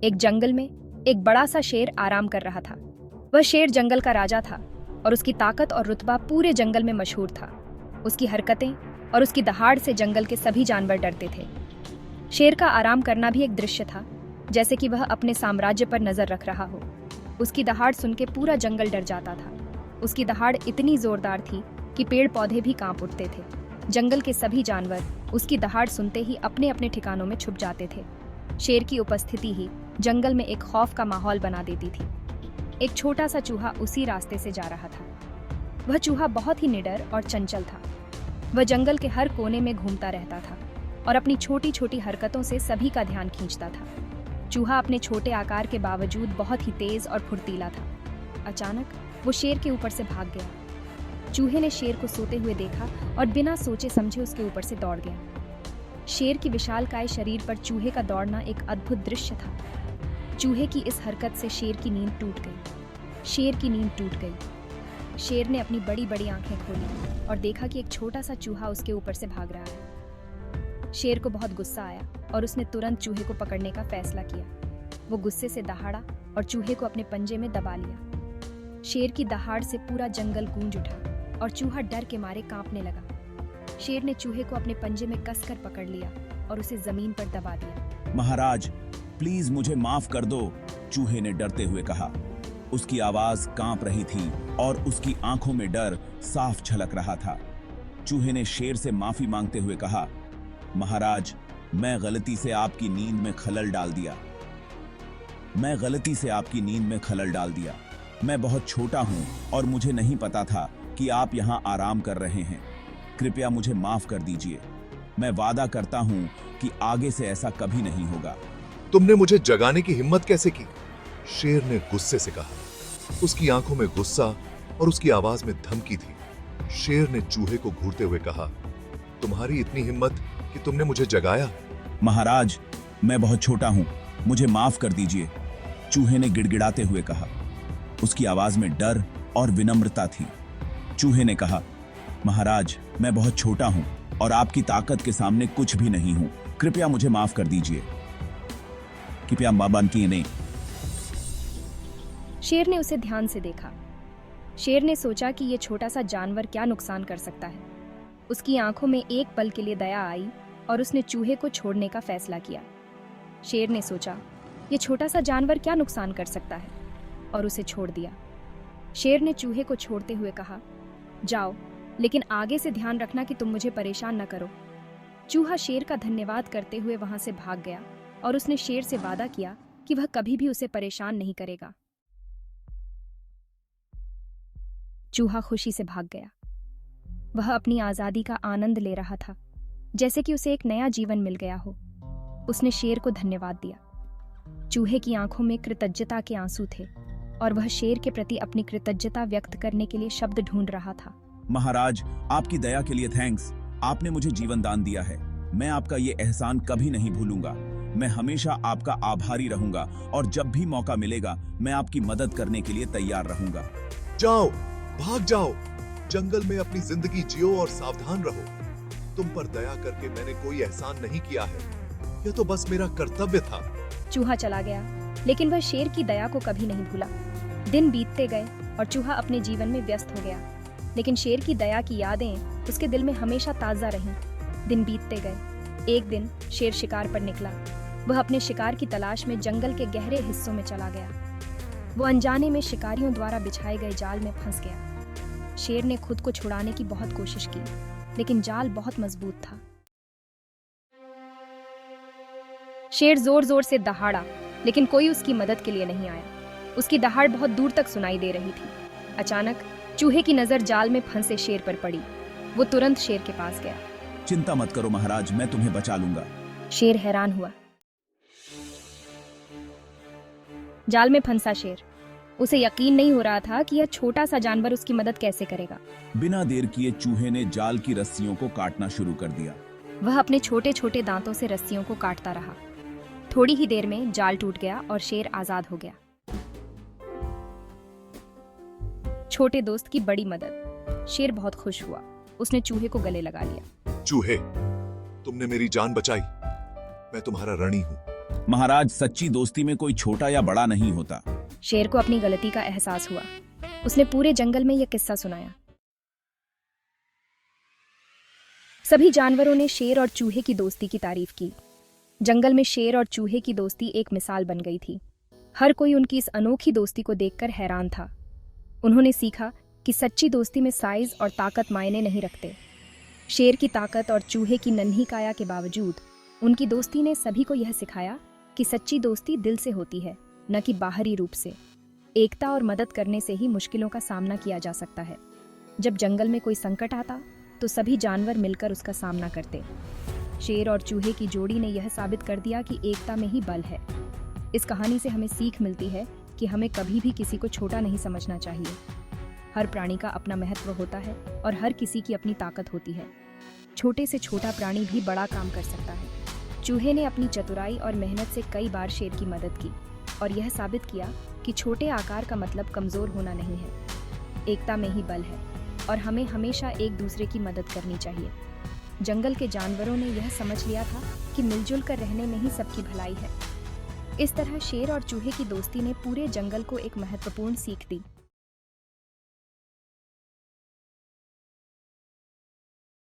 एक जंगल में एक बड़ा सा शेर आराम कर रहा था। वह शेर जंगल का राजा था और उसकी ताकत और रुतबा पूरे जंगल में मशहूर था। उसकी हरकतें और उसकी दहाड़ से जंगल के सभी जानवर डरते थे। शेर का आराम करना भी एक दृश्य था, जैसे कि वह अपने साम्राज्य पर नजर रख रहा हो। उसकी दहाड़ सुन के पूरा जंगल डर जाता था। उसकी दहाड़ इतनी जोरदार थी कि पेड़ पौधे भी कांप उठते थे। जंगल के सभी जानवर उसकी दहाड़ सुनते ही अपने अपने ठिकानों में छुप जाते थे। शेर की उपस्थिति ही जंगल में एक खौफ का माहौल बना देती थी। एक छोटा सा चूहा उसी रास्ते से जा रहा था। वह चूहा बहुत ही निडर और चंचल था। वह जंगल के हर कोने में घूमता रहता था और अपनी छोटी छोटी हरकतों से सभी का ध्यान खींचता था। चूहा अपने छोटे आकार के बावजूद बहुत ही तेज और फुर्तीला था। अचानक वो शेर के ऊपर से भाग गया। चूहे ने शेर को सोते हुए देखा और बिना सोचे समझे उसके ऊपर से दौड़ गया। शेर की विशालकाय शरीर पर चूहे का दौड़ना एक अद्भुत दृश्य था। चूहे की इस हरकत से शेर की नींद टूट गई। शेर की नींद टूट गई। शेर ने अपनी बड़ी बड़ी आंखें खोली और देखा कि एक छोटा सा चूहा उसके ऊपर से भाग रहा है। शेर को बहुत गुस्सा आया और उसने तुरंत चूहे को पकड़ने का फैसला किया। वो गुस्से से दहाड़ा और चूहे को अपने पंजे में दबा लिया। शेर की दहाड़ से पूरा जंगल गूंज उठा और चूहा डर के मारे कांपने लगा। शेर ने चूहे को अपने पंजे में कसकर पकड़ लिया और उसे जमीन पर दबा दिया। महाराज, प्लीज मुझे माफ कर दो, चूहे ने डरते हुए कहा। उसकी आवाज कांप रही थी और उसकी आंखों में डर साफ झलक रहा था। चूहे ने शेर से माफी मांगते हुए कहा, महाराज, मैं गलती से आपकी नींद में खलल डाल दिया। मैं बहुत छोटा हूं और मुझे नहीं पता था कि आप यहां आराम कर रहे हैं। कृपया मुझे माफ कर दीजिए। मैं वादा करता हूं कि आगे से ऐसा कभी नहीं होगा। तुमने मुझे जगाने की हिम्मत कैसे की? शेर ने गुस्से से कहा। उसकी आंखों में गुस्सा और उसकी आवाज में धमकी थी। शेर ने चूहे को घूरते हुए कहा, तुम्हारी इतनी हिम्मत कि तुमने मुझे जगाया? महाराज, मैं बहुत छोटा हूं, मुझे माफ कर दीजिए, चूहे ने गिड़गिड़ाते हुए कहा। उसकी आवाज में डर और विनम्रता थी। चूहे ने कहा, महाराज, मैं बहुत छोटा हूं और आपकी ताकत के सामने कुछ भी नहीं हूं। कृपया मुझे माफ कर दीजिए। कृपया मां की ने। शेर ने उसे ध्यान से देखा। शेर ने सोचा कि यह छोटा सा जानवर क्या नुकसान कर सकता है। उसकी आंखों में एक पल के लिए दया आई और उसने चूहे को छोड़ने का फैसला किया। शेर ने सोचा, यह छोटा सा जानवर क्या नुकसान कर सकता है, और उसे छोड़ दिया। शेर ने चूहे को छोड़ते हुए कहा, जाओ, लेकिन आगे से ध्यान रखना कि तुम मुझे परेशान न करो। चूहा शेर का धन्यवाद करते हुए वहां से भाग गया और उसने शेर से वादा किया कि वह कभी भी उसे परेशान नहीं करेगा। चूहा खुशी से भाग गया। वह अपनी आजादी का आनंद ले रहा था, जैसे कि उसे एक नया जीवन मिल गया हो। उसने शेर को धन्यवाद दिया। चूहे की आंखों में कृतज्ञता के आंसू थे और वह शेर के प्रति अपनी कृतज्ञता व्यक्त करने के लिए शब्द ढूंढ रहा था। महाराज, आपकी दया के लिए थैंक्स। आपने मुझे जीवन दान दिया है। मैं आपका ये एहसान कभी नहीं भूलूंगा। मैं हमेशा आपका आभारी रहूंगा और जब भी मौका मिलेगा मैं आपकी मदद करने के लिए तैयार रहूंगा। जाओ, भाग जाओ, जंगल में अपनी जिंदगी जियो और सावधान रहो। तुम पर दया करके मैंने कोई एहसान नहीं किया है, यह तो बस मेरा कर्तव्य था। चूहा चला गया, लेकिन वह शेर की दया को कभी नहीं भूला। दिन बीतते गए और चूहा अपने जीवन में व्यस्त हो गया, लेकिन शेर की दया की यादें उसके दिल में हमेशा ताजा रहीं। दिन बीतते गए। एक दिन शेर शिकार पर निकला। वह अपने शिकार की तलाश में जंगल के गहरे हिस्सों में चला गया। वो अनजाने में शिकारियों द्वारा बिछाए गए जाल में फंस गया। शेर ने खुद को छुड़ाने की बहुत कोशिश की, लेकिन जाल बहुत मजबूत था। शेर जोर जोर से दहाड़ा, लेकिन कोई उसकी मदद के लिए नहीं आया। उसकी दहाड़ बहुत दूर तक सुनाई दे रही थी। अचानक चूहे की नजर जाल में फंसे शेर पर पड़ी। वो तुरंत शेर के पास गया। चिंता मत करो महाराज, मैं तुम्हें बचा लूंगा। शेर हैरान हुआ। जाल में फंसा शेर। उसे यकीन नहीं हो रहा था कि यह छोटा सा जानवर उसकी मदद कैसे करेगा। बिना देर किए चूहे ने जाल की रस्सियों को काटना शुरू कर दिया। वह अपने छोटे छोटे दांतों से रस्सियों को काटता रहा। थोड़ी ही देर में जाल टूट गया और शेर आजाद हो गया। छोटे दोस्त की बड़ी मदद। शेर बहुत खुश हुआ। उसने चूहे को गले लगा लिया। चूहे, तुमने मेरी जान बचाई। मैं तुम्हारा ऋणी हूँ। महाराज, सच्ची दोस्ती में कोई छोटा या बड़ा नहीं होता। शेर को अपनी गलती का एहसास हुआ। उसने पूरे जंगल में यह किस्सा सुनाया। सभी जानवरों ने शेर और चूहे की दोस्ती की तारीफ की। जंगल में शेर और चूहे की दोस्ती एक मिसाल बन गई थी। हर कोई उनकी इस अनोखी दोस्ती को देखकर हैरान था। उन्होंने सीखा कि सच्ची दोस्ती में साइज और ताकत मायने नहीं रखते। शेर की ताकत और चूहे की नन्ही काया के बावजूद उनकी दोस्ती ने सभी को यह सिखाया कि सच्ची दोस्ती दिल से होती है, न कि बाहरी रूप से। एकता और मदद करने से ही मुश्किलों का सामना किया जा सकता है। जब जंगल में कोई संकट आता तो सभी जानवर मिलकर उसका सामना करते। शेर और चूहे की जोड़ी ने यह साबित कर दिया कि एकता में ही बल है। इस कहानी से हमें सीख मिलती है कि हमें कभी भी किसी को छोटा नहीं समझना चाहिए। हर प्राणी का अपना महत्व होता है और हर किसी की अपनी ताकत होती है। छोटे से छोटा प्राणी भी बड़ा काम कर सकता है। चूहे ने अपनी चतुराई और मेहनत से कई बार शेर की मदद की और यह साबित किया कि छोटे आकार का मतलब कमजोर होना नहीं है। एकता में ही बल है और हमें हमेशा एक दूसरे की मदद करनी चाहिए। जंगल के जानवरों ने यह समझ लिया था कि मिलजुल कर रहने में ही सबकी भलाई है। इस तरह शेर और चूहे की दोस्ती ने पूरे जंगल को एक महत्वपूर्ण सीख दी